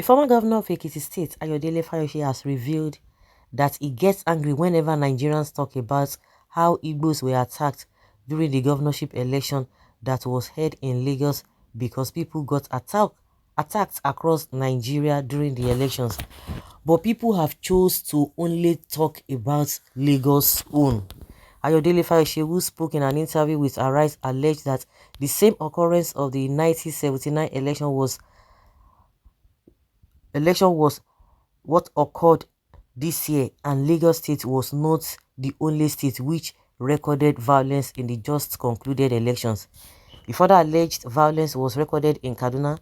former governor of Ekiti State, Ayodele Fayose, has revealed that he gets angry whenever Nigerians talk about how Igbos were attacked during the governorship election that was held in Lagos because people got attacked across Nigeria during the elections. But people have chose to only talk about Lagos own. Ayodele Fayose, who spoke in an interview with Arise, alleged that the same occurrence of the 1979 election was what occurred this year, and Lagos State was not the only state which recorded violence in the just concluded elections. The further alleged violence was recorded in Kaduna,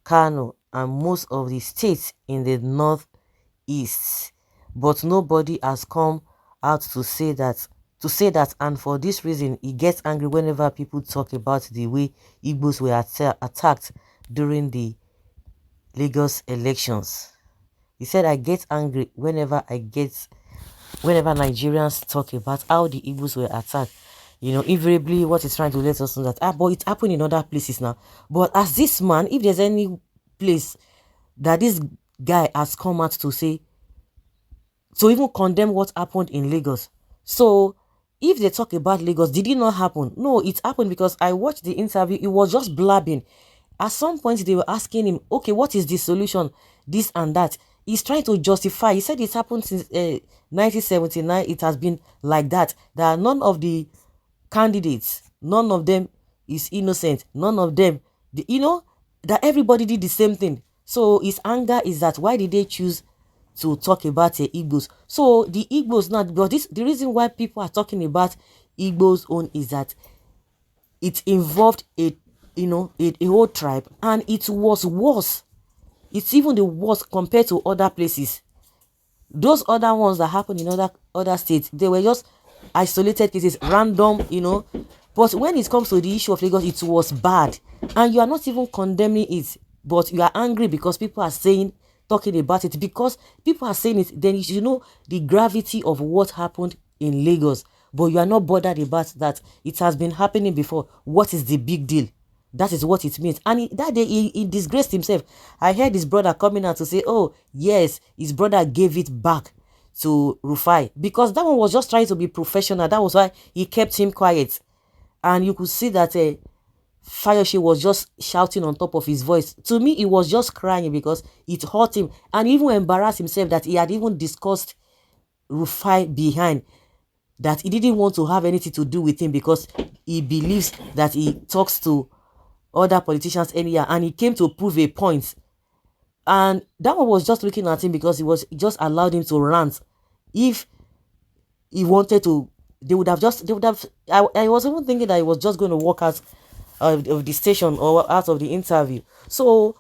Kano, and most of the states in the northeast, but nobody has come out to say that. And for this reason, he gets angry whenever people talk about the way Igbos were attacked during the Lagos elections. He said, I get angry whenever Nigerians talk about how the Igbos were attacked. You know, invariably what he's trying to let us know that, but it happened in other places now. But as this man, if there's any place that this guy has come out to say, to even condemn what happened in Lagos. So, if they talk about Lagos, did it not happen? No, it happened because I watched the interview. It was just blabbing. At some point, they were asking him, okay, what is the solution? This and that. He's trying to justify. He said it happened since 1979. It has been like that. That none of the candidates, none of them is innocent. None of them, that everybody did the same thing. So his anger is that why did they choose to talk about the Igbos? So the Igbos now, but the reason why people are talking about Igbos own is that it involved a whole tribe, and it was worse. It's even the worst compared to other places. Those other ones that happened in other states, they were just isolated cases, random, But when it comes to the issue of Lagos, it was bad. And you are not even condemning it, but you are angry because people are talking about it. Because people are saying it, then you know the gravity of what happened in Lagos. But you are not bothered about that. It has been happening before. What is the big deal? That is what it means. And that day, he disgraced himself. I heard his brother coming out to say, oh, yes, his brother gave it back to Rufai. Because that one was just trying to be professional. That was why he kept him quiet. And you could see that Fayose was just shouting on top of his voice. To me, he was just crying because it hurt him. And even embarrassed himself that he had even discussed Rufai behind. That he didn't want to have anything to do with him because he believes that he talks to other politicians anyhow, and he came to prove a point. And that one was just looking at him because he just allowed him to rant. If he wanted to, they would have. I was even thinking that he was just going to walk out of the station or out of the interview. So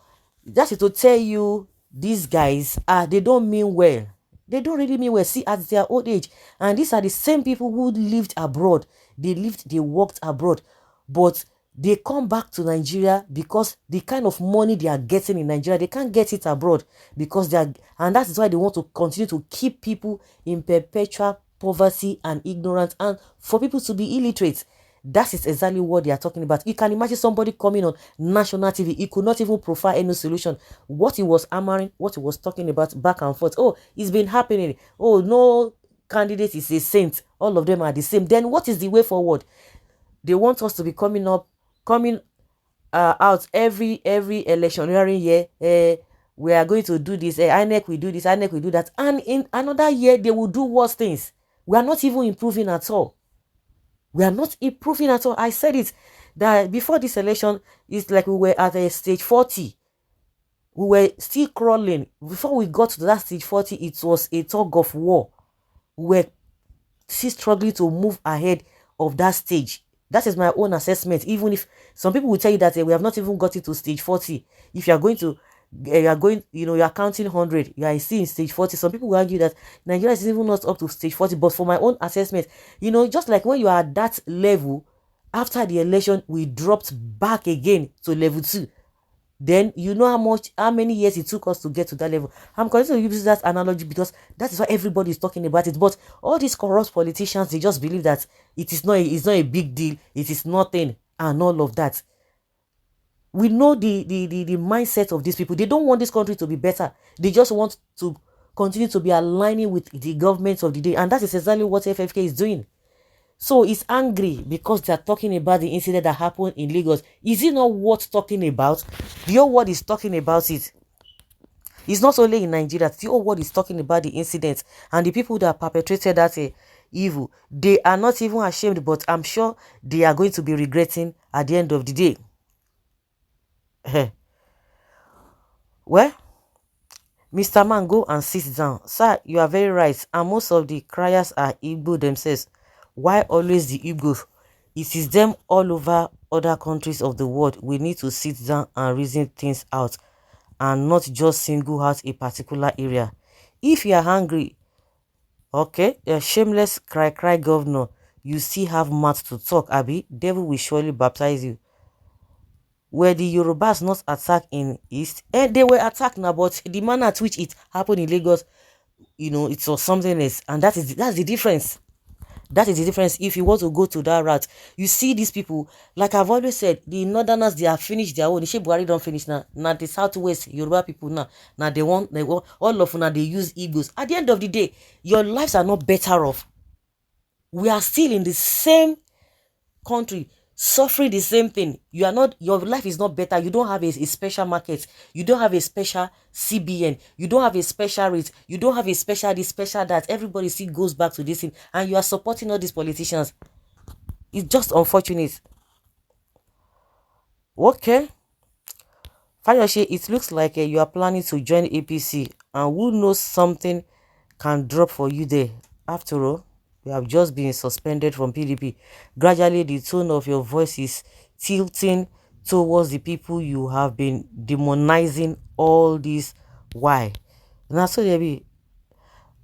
that's to tell you, these guys they don't mean well. They don't really mean well. See, at their old age, and these are the same people who lived abroad. They worked abroad, but they come back to Nigeria because the kind of money they are getting in Nigeria, they can't get it abroad because and that is why they want to continue to keep people in perpetual poverty and ignorance, and for people to be illiterate. That is exactly what they are talking about. You can imagine somebody coming on national TV. He could not even provide any solution. What he was hammering, what he was talking about back and forth. Oh, it's been happening. Oh, no candidate is a saint. All of them are the same. Then what is the way forward? They want us to be coming out every electioneering year. We are going to do this. INEC will do this. INEC will do that. And in another year, they will do worse things. We are not even improving at all. We are not improving at all. I said it that before this election, it's like we were at a stage 40. We were still crawling. Before we got to that stage 40, it was a tug of war. We were still struggling to move ahead of that stage. That is my own assessment. Even if some people will tell you that we have not even gotten to stage 40. If you are going to, you are counting 100, you are still in stage 40. Some people will argue that Nigeria is even not up to stage 40. But for my own assessment, just like when you are at that level, after the election, we dropped back again to level 2. Then you know how many years it took us to get to that level. I'm going to use that analogy because that is why everybody is talking about it. But all these corrupt politicians, they just believe that it's not a big deal, it is nothing, and all of that. We know the mindset of these people. They don't want this country to be better. They just want to continue to be aligning with the government of the day. And that is exactly what FFK is doing. So he's angry because they are talking about the incident that happened in Lagos. Is it not worth talking about? The whole world is talking about it. It's not only in Nigeria. The whole world is talking about the incident and the people that perpetrated that evil. They are not even ashamed, but I'm sure they are going to be regretting at the end of the day. Well, Mr. Man, go and sit down. Sir, you are very right. And most of the criers are Igbo themselves. Why always the Igbos? It is them all over other countries of the world. We need to sit down and reason things out and not just single out a particular area. If you are hungry, okay, a shameless cry governor, you still have mouth to talk, Abby. Devil will surely baptize you. Were the Yorubas not attacked in East? And they were attacked now, but the manner at which it happened in Lagos, it was something else. And that's the difference. That is the difference. If you want to go to that route, you see these people, like I've always said, the northerners, they have finished their own. The Buhari don't finish now. Now the southwest Yoruba people now they want all of now they use Igbos. At the end of the day, your lives are not better off. We are still in the same country suffering the same thing. Your life is not better. You don't have a special market. You don't have a special CBN. You don't have a special rate. You don't have a special this, special that. Everybody still goes back to this thing, and you are supporting all these politicians. It's just unfortunate. Okay, Fayose, it looks like you are planning to join APC, and who knows, something can drop for you there. After all, you have just been suspended from PDP. Gradually, the tone of your voice is tilting towards the people you have been demonizing all this. Why? Now, so there be,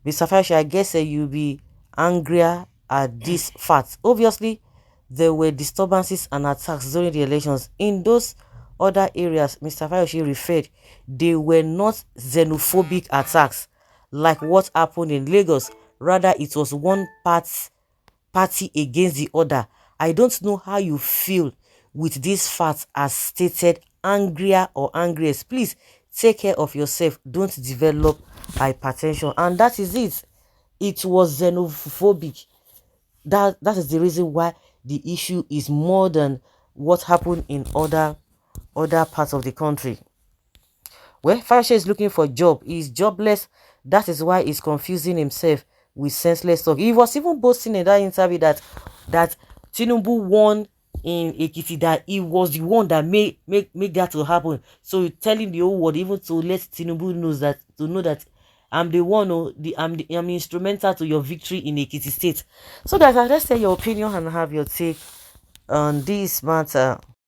Mr. Fayose, I guess you'll be angrier at this fact. Obviously, there were disturbances and attacks during the elections. In those other areas Mr. Fayose referred, they were not xenophobic attacks like what happened in Lagos. Rather, it was one party against the other. I don't know how you feel with these facts as stated, angrier or angriest. Please take care of yourself. Don't develop hypertension. And that is it. It was xenophobic. That is the reason why the issue is more than what happened in other parts of the country. Well, Fayose is looking for a job. He's jobless. That is why he's confusing himself with senseless talk. He was even boasting in that interview that Tinubu won in Ekiti, that he was the one that made that to happen. So telling the whole world, even to let Tinubu know that I'm the one who I'm instrumental to your victory in Ekiti State. So guys, let's say your opinion and have your take on this matter.